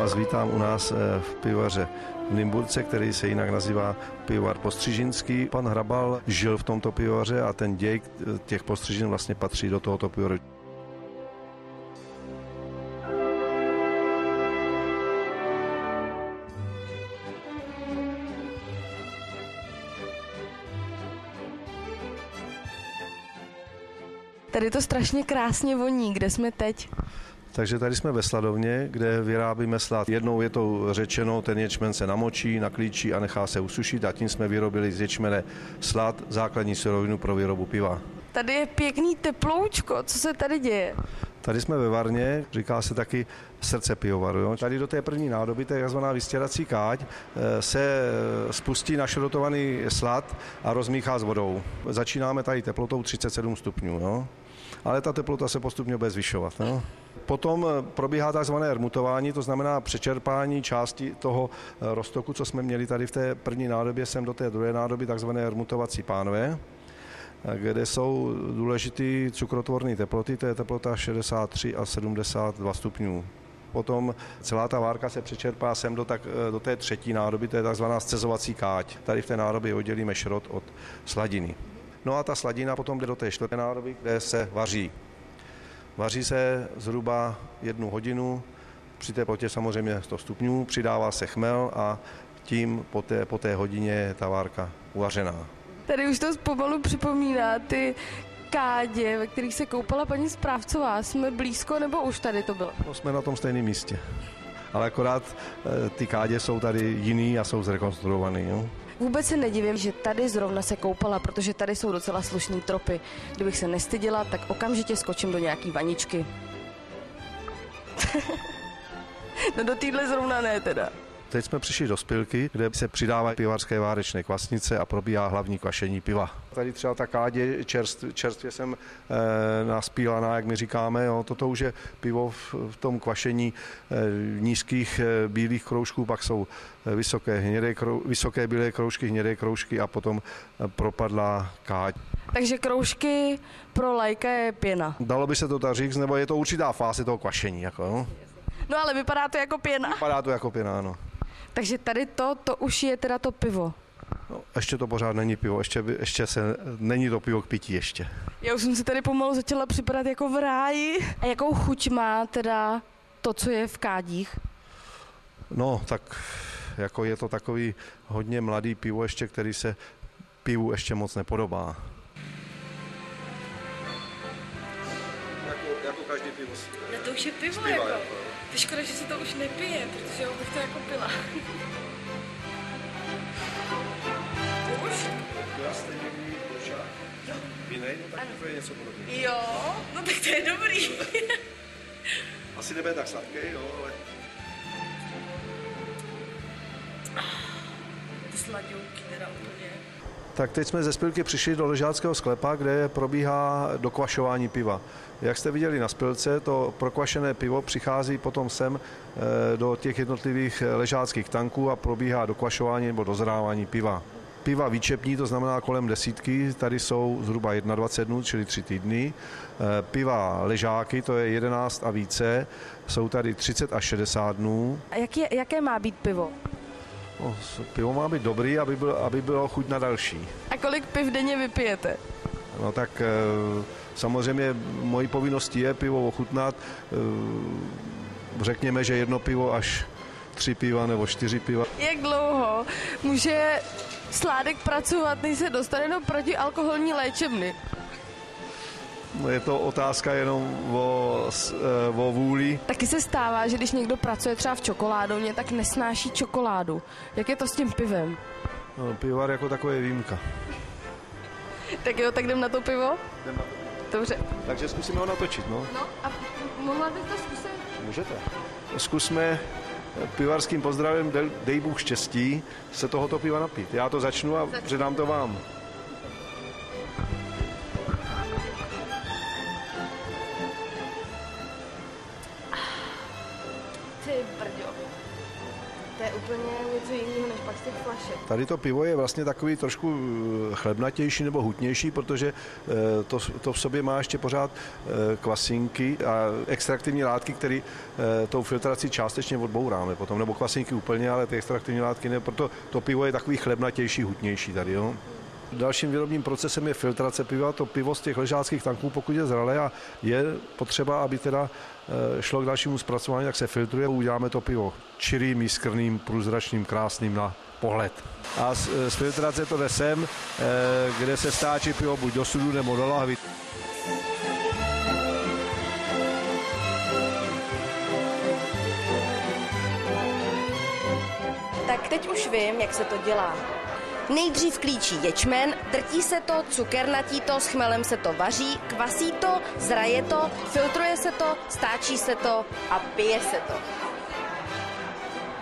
vás vítám u nás v pivovaře v Nymburce, který se jinak nazývá pivovar Postřižinský. Pan Hrabal žil v tomto pivovaře a ten děj těch Postřižin vlastně patří do tohoto pivovaru. Tady to strašně krásně voní, kde jsme teď? Takže tady jsme ve sladovně, kde vyrábíme slad. Jednou větou řečeno, ten ječmen se namočí, naklíčí a nechá se usušit a tím jsme vyrobili z ječmene slad, základní surovinu pro výrobu piva. Tady je pěkný teploučko, co se tady děje? Tady jsme ve varně, říká se taky srdce pivovaru. Jo. Tady do té první nádoby, to je takzvaná vystěrací káť, se spustí našrotovaný slad a rozmíchá s vodou. Začínáme tady teplotou 37 stupňů, jo. Ale ta teplota se postupně bude zvyšovat. Jo. Potom probíhá takzvané ermutování, to znamená přečerpání části toho roztoku, co jsme měli tady v té první nádobě, sem do té druhé nádoby, takzvané ermutovací pánve, kde jsou důležité cukrotvorné teploty, to je teplota 63 a 72 stupňů. Potom celá ta várka se přečerpá sem do té třetí nádoby, to je takzvaná scezovací káť. Tady v té nádobě oddělíme šrot od sladiny. No a ta sladina potom jde do té čtvrté nádoby, kde se vaří. Vaří se zhruba 1 hodinu, při teplotě samozřejmě 100 stupňů, přidává se chmel a tím po té hodině je ta várka uvařená. Tady už to pomalu připomíná ty kádě, ve kterých se koupala paní správcová. Jsme blízko, nebo už tady to bylo? No, jsme na tom stejném místě. Ale akorát ty kádě jsou tady jiný a jsou zrekonstruovaný. Jo? Vůbec se nedivím, že tady zrovna se koupala, protože tady jsou docela slušný tropy. Kdybych se nestyděla, tak okamžitě skočím do nějaký vaničky. No do téhle zrovna ne teda. Teď jsme přišli do spilky, kde se přidávají pivařské várečné kvasnice a probíhá hlavní kvašení piva. Tady třeba ta kádě čerstvě jsem naspílaná, jak my říkáme. Jo. Toto už je pivo v tom kvašení nízkých bílých kroužků, pak jsou vysoké bílé kroužky, hnědé kroužky a potom propadlá káť. Takže kroužky pro laika je pěna. Dalo by se to tak říct, nebo je to určitá fáze toho kvašení. Jako, no. No ale vypadá to jako pěna. Vypadá to jako pěna, ano. Takže tady to už je teda to pivo. No, ještě to pořád není pivo, není to pivo k pití ještě. Já už jsem si tady pomalu začala připadat jako v ráji. A jakou chuť má teda to, co je v kádích? No, tak jako je to takový hodně mladý pivo ještě, který se pivu ještě moc nepodobá. Jako každý pivo. No to už je pivo jako. To škoda, že se to už nepije, protože bych to jako pila. Už? Já stejně pošák. Jo. Vinej, no tak to je něco podobného. Jo, no tak to je dobrý. Asi nebude tak sladký, jo, ale... Ty sladňouky teda úplně. Tak teď jsme ze spilky přišli do ležáckého sklepa, kde probíhá dokvašování piva. Jak jste viděli na spilce, to prokvašené pivo přichází potom sem do těch jednotlivých ležáckých tanků a probíhá dokvašování nebo dozrávání piva. Piva výčepní, to znamená kolem 10, tady jsou zhruba 21 dnů, čili 3 týdny. Piva ležáky, to je 11 a více, jsou tady 30 až 60 dnů. A jaké má být pivo? No, pivo má být dobrý, aby bylo chuť na další. A kolik piv denně vypijete? No tak samozřejmě mojí povinností je pivo ochutnat. Řekněme, že 1 pivo až 3 piva nebo 4 piva. Jak dlouho může sládek pracovat, než se dostane do protialkoholní léčebny? No, je to otázka jenom o vůli. Taky se stává, že když někdo pracuje třeba v čokoládovně, tak nesnáší čokoládu. Jak je to s tím pivem? No, pivovar jako takové je výjimka. Tak jo, tak jdem na to pivo? Jdem na to. Dobře. Takže zkusíme ho natočit, no. No a mohla bych to zkusit? Můžete. Zkusme pivarským pozdravem, dej Bůh štěstí, se tohoto piva napít. Já to začnu a předám to vám. Ty brďo. To je úplně úplně něco jiného než pak z těch flašek. Tady to pivo je vlastně takový trošku chlebnatější nebo hutnější, protože to v sobě má ještě pořád kvasinky a extraktivní látky, které tou filtrací částečně odbouráme potom, nebo kvasinky úplně, ale ty extraktivní látky ne, proto to pivo je takový chlebnatější, hutnější tady, jo. Dalším výrobním procesem je filtrace piva. To pivo z těch ležáckých tanků, pokud je zralé a je potřeba, aby teda šlo k dalšímu zpracování, tak se filtruje. Uděláme to pivo čirým, jiskrným, průzračným, krásným na pohled. A z filtrace to jde sem, kde se stáčí pivo buď do sudu nebo do lahví. Tak teď už vím, jak se to dělá. Nejdřív klíčí ječmen, drtí se to, cukernatí to, s chmelem se to vaří, kvasí to, zraje to, filtruje se to, stáčí se to a pije se to.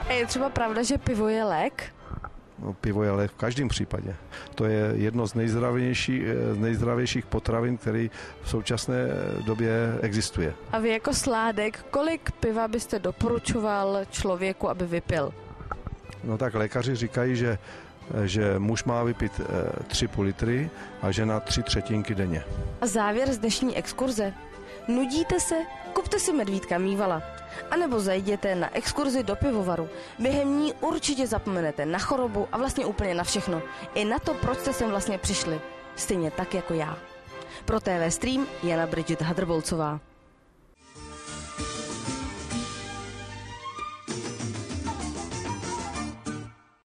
A je třeba pravda, že pivo je lék? No, pivo je lék v každém případě. To je jedno z nejzdravějších potravin, který v současné době existuje. A vy jako sládek, kolik piva byste doporučoval člověku, aby vypil? No tak lékaři říkají, že muž má vypít 3,5 litry a žena 3/3 denně. A závěr z dnešní exkurze. Nudíte se? Kupte si medvídka Mývala. A nebo zajděte na exkurzi do pivovaru. Během ní určitě zapomenete na chorobu a vlastně úplně na všechno. I na to, proč jste sem vlastně přišli. Stejně tak jako já. Pro TV Stream Jana Bridget Hadrbolcová.